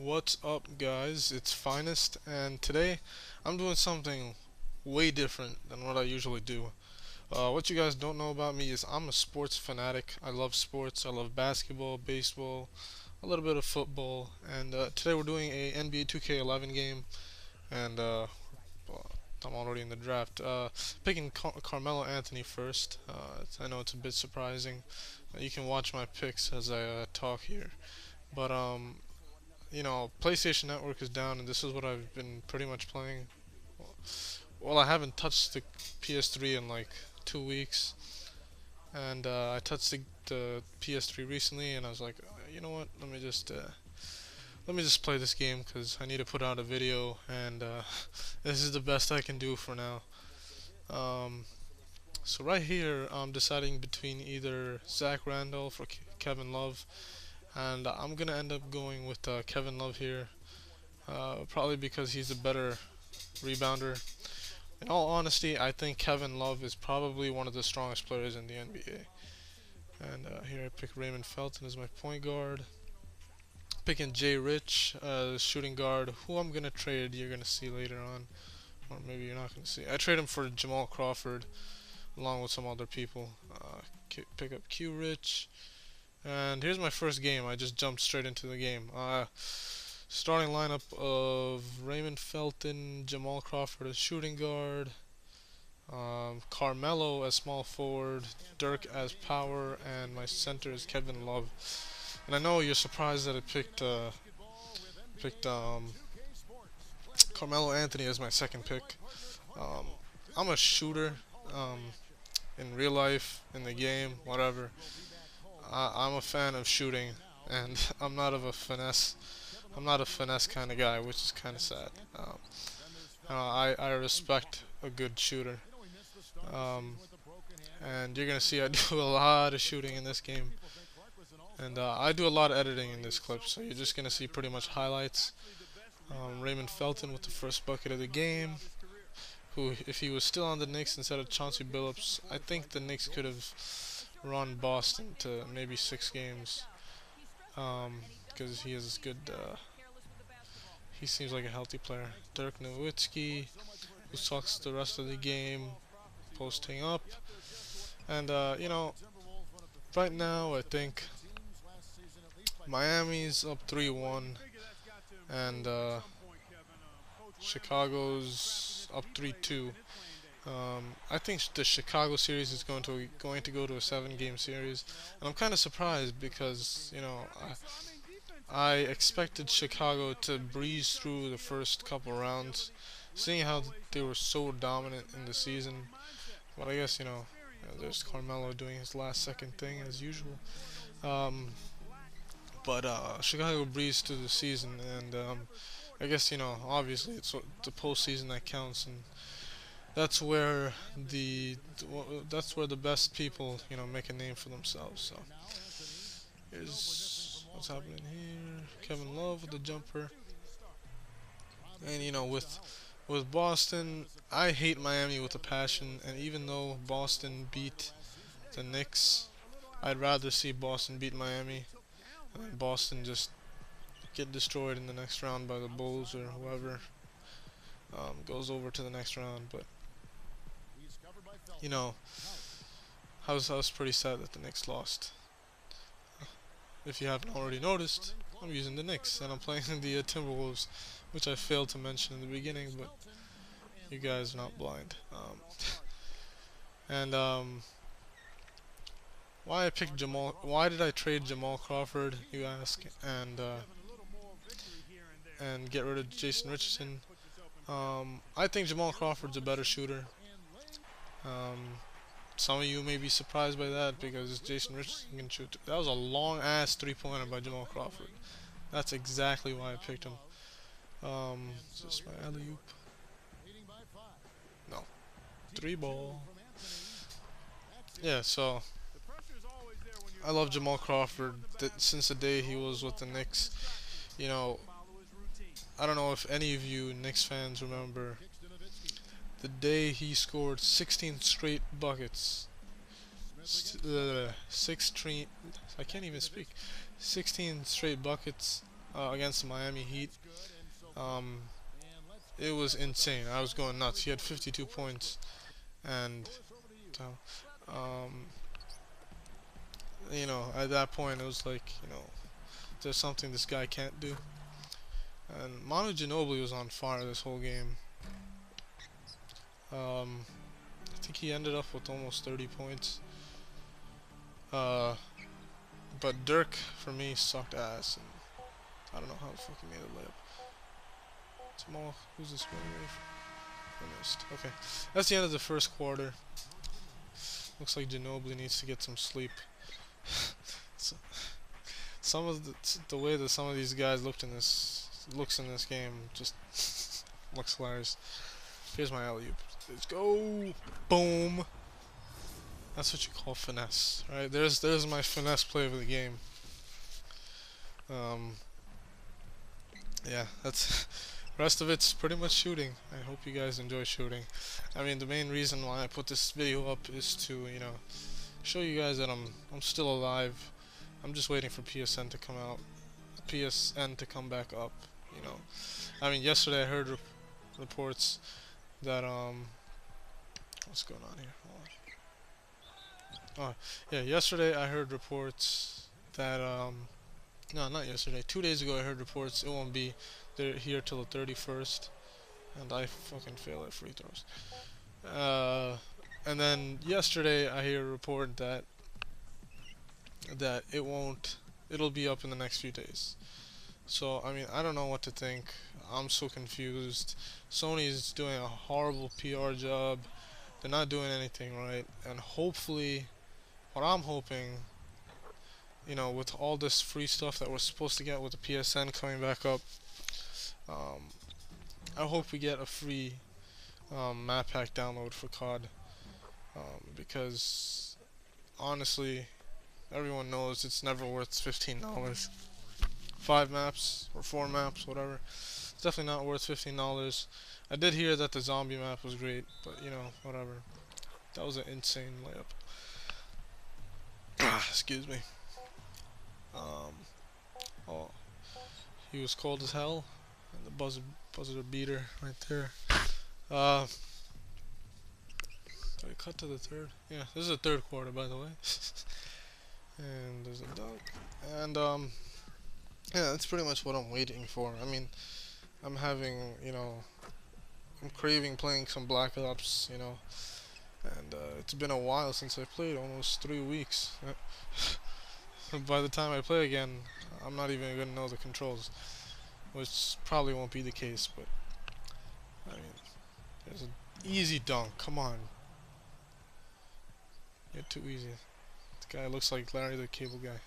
What's up, guys? It's Finest, and today I'm doing something way different than what I usually do. What you guys don't know about me is I'm a sports fanatic. I love sports. I love basketball, baseball, a little bit of football, and today we're doing a NBA 2K11 game, and well, I'm already in the draft. Picking Carmelo Anthony first. I know it's a bit surprising. You can watch my picks as I talk here, but PlayStation Network is down, and this is what I've been pretty much playing. Well, I haven't touched the PS3 in like 2 weeks, and I touched the PS3 recently, and I was like, you know what? Let me just play this game because I need to put out a video, and this is the best I can do for now. Um, so right here, I'm deciding between either Zach Randolph or Kevin Love, and I'm gonna end up going with Kevin Love here. Probably because he's a better rebounder. In all honesty, I think Kevin Love is probably one of the strongest players in the NBA. And here I pick Raymond Felton as my point guard. Picking Jay Rich as shooting guard, who I'm gonna trade. You're gonna see later on, or maybe you're not gonna see. I trade him for Jamal Crawford along with some other people. Pick up Q Rich. And here's my first game. I just jumped straight into the game. Starting lineup of Raymond Felton, Jamal Crawford as shooting guard, Carmelo as small forward, Dirk as power, and my center is Kevin Love. And I know you're surprised that I picked Carmelo Anthony as my second pick. Um, I'm a shooter um, in real life, in the game, whatever. I'm a fan of shooting, and I'm not a finesse kind of guy, which is kind of sad. I respect a good shooter, um, and you're gonna see I do a lot of shooting in this game, and I do a lot of editing in this clip. So you're just gonna see pretty much highlights. Raymond Felton with the first bucket of the game. Who, if he was still on the Knicks instead of Chauncey Billups, I think the Knicks could have run Boston to maybe 6 games. Because he is good. He seems like a healthy player. Dirk Nowitzki, who sucks the rest of the game, posting up. And, right now I think Miami's up 3-1, and Chicago's up 3-2. I think the Chicago series is going to go to a 7-game series, and I'm kind of surprised because I expected Chicago to breeze through the first couple rounds, seeing how they were so dominant in the season. But I guess there's Carmelo doing his last second thing as usual. Um, but Chicago breezed through the season, and I guess obviously it's the postseason that counts, and that's where that's where the best people make a name for themselves. So here's what's happening here. Kevin Love with the jumper, and with Boston, I hate Miami with a passion. And even though Boston beat the Knicks, I'd rather see Boston beat Miami and Boston just get destroyed in the next round by the Bulls or whoever goes over to the next round. But you know, I was pretty sad that the Knicks lost. If you haven't already noticed, I'm using the Knicks and I'm playing the Timberwolves, which I failed to mention in the beginning, but you guys are not blind. And why I picked Jamal? Why did I trade Jamal Crawford? You ask, and get rid of Jason Richardson. I think Jamal Crawford's a better shooter. Um, some of you may be surprised by that because Jason Richardson can shoot. That was a long ass 3-pointer by Jamal Crawford. That's exactly why I picked him. Is this my alley oop? No. 3 ball. Yeah, so I love Jamal Crawford since the day he was with the Knicks. You know, I don't know if any of you Knicks fans remember the day he scored 16 straight buckets. 16. I can't even speak. 16 straight buckets against the Miami Heat. Um, it was insane. I was going nuts. He had 52 points, and um, at that point it was like, there's something this guy can't do. And Manu Ginobili was on fire this whole game. I think he ended up with almost 30 points. Uh, but Dirk, for me, sucked ass. And I don't know how the fuck he made a layup. Small, who's this going away from? I missed. Okay, that's the end of the first quarter. Looks like Ginobili needs to get some sleep. So, some of the way that some of these guys looks in this game just looks hilarious. Here's my alley-oop. Let's go. Boom. That's what you call finesse, right? There's my finesse play of the game. Yeah, that's rest of it's pretty much shooting. I hope you guys enjoy shooting. I mean, the main reason why I put this video up is to, show you guys that I'm still alive. I'm just waiting for PSN to come out. PSN to come back up, I mean, yesterday I heard reports that what's going on here? Hold on. Oh, yeah, yesterday I heard reports that no, not yesterday. 2 days ago I heard reports it won't be here till the 31st, and I fucking fail at free throws. And then yesterday I hear a report that it won't. It'll be up in the next few days. So I mean, I don't know what to think. I'm so confused. Sony's doing a horrible PR job. They're not doing anything right, and hopefully, what I'm hoping, with all this free stuff that we're supposed to get with the PSN coming back up, I hope we get a free map pack download for COD, because honestly, everyone knows it's never worth $15. 5 maps or 4 maps, whatever. It's definitely not worth $15. I did hear that the zombie map was great, but whatever. That was an insane layup. Excuse me. Oh, he was cold as hell, and the buzzer beater right there. Did I cut to the third? Yeah, this is the third quarter, by the way. And there's a dunk, and yeah, that's pretty much what I'm waiting for. I mean, I'm having, I'm craving playing some Black Ops, and it's been a while since I played, almost 3 weeks. By the time I play again, I'm not even gonna know the controls, which probably won't be the case. But I mean, there's an easy dunk. Come on, you're too easy. The guy looks like Larry the Cable Guy.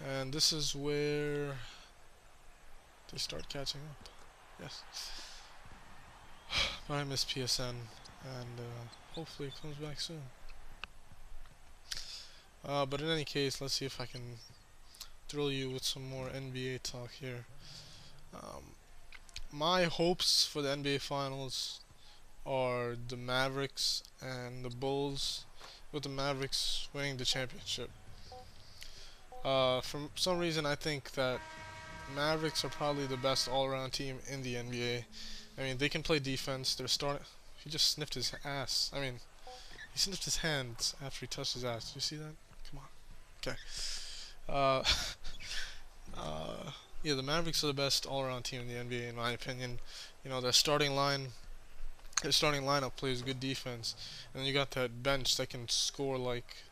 And this is where they start catching up. Yes. But I miss PSN, and hopefully it comes back soon. But in any case, let's see if I can thrill you with some more NBA talk here. My hopes for the NBA Finals are the Mavericks and the Bulls, with the Mavericks winning the championship. For some reason, I think that Mavericks are probably the best all-around team in the NBA. I mean, they can play defense. They're starting. He just sniffed his ass. I mean, he sniffed his hands after he touched his ass. Do you see that? Come on. Okay. Yeah, the Mavericks are the best all-around team in the NBA, in my opinion. Their starting lineup plays good defense, and then you got that bench that can score like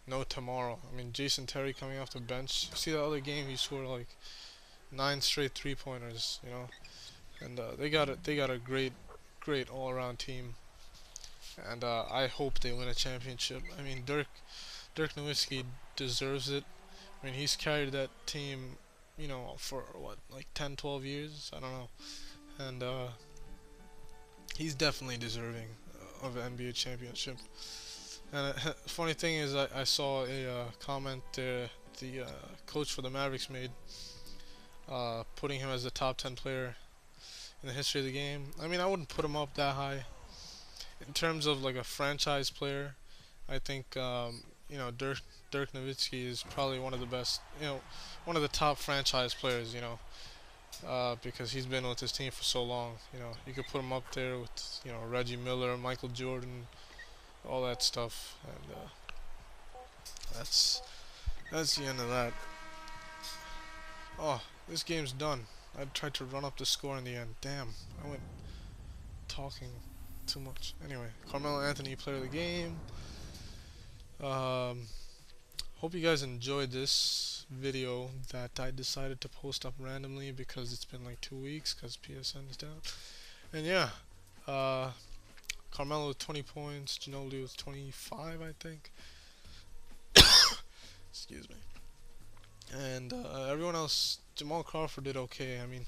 no tomorrow. I mean, Jason Terry coming off the bench. See that other game? He scored like 9 straight 3-pointers. And they got a great all-around team, and I hope they win a championship. I mean, Dirk Nowitzki deserves it. I mean, he's carried that team, for what, like 10, 12 years? I don't know, and he's definitely deserving of an NBA championship. And funny thing is, I saw a comment the coach for the Mavericks made, putting him as the top 10 player in the history of the game. I mean, I wouldn't put him up that high. In terms of like a franchise player, I think Dirk Nowitzki is probably one of the best, one of the top franchise players, because he's been with his team for so long. You could put him up there with, Reggie Miller, Michael Jordan, all that stuff, and that's that's the end of that. Oh, this game's done. I tried to run up the score in the end. Damn, I went talking too much. Anyway, Carmelo Anthony, player of the game. Um, Hope you guys enjoyed this video that I decided to post up randomly because it's been like 2 weeks because PSN is down. And yeah, Carmelo with 20 points, Ginobili with 25, I think. Excuse me. And everyone else, Jamal Crawford did okay. I mean,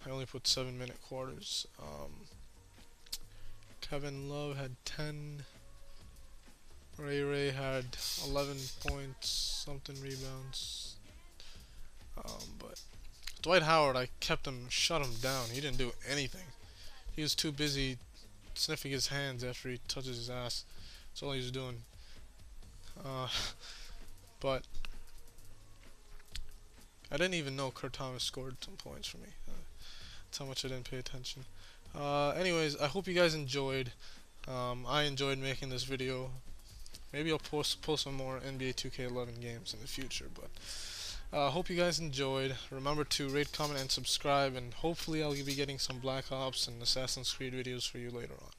I only put 7-minute quarters. Kevin Love had 10. Ray had 11 points, something rebounds. But Dwight Howard, I kept him, shut him down. He didn't do anything. He was too busy sniffing his hands after he touches his ass. That's all he was doing. But I didn't even know Kurt Thomas scored some points for me. That's how much I didn't pay attention. Anyways, I hope you guys enjoyed. I enjoyed making this video. Maybe I'll post some more NBA 2K11 games in the future, but hope you guys enjoyed. Remember to rate, comment, and subscribe, and hopefully I'll be getting some Black Ops and Assassin's Creed videos for you later on.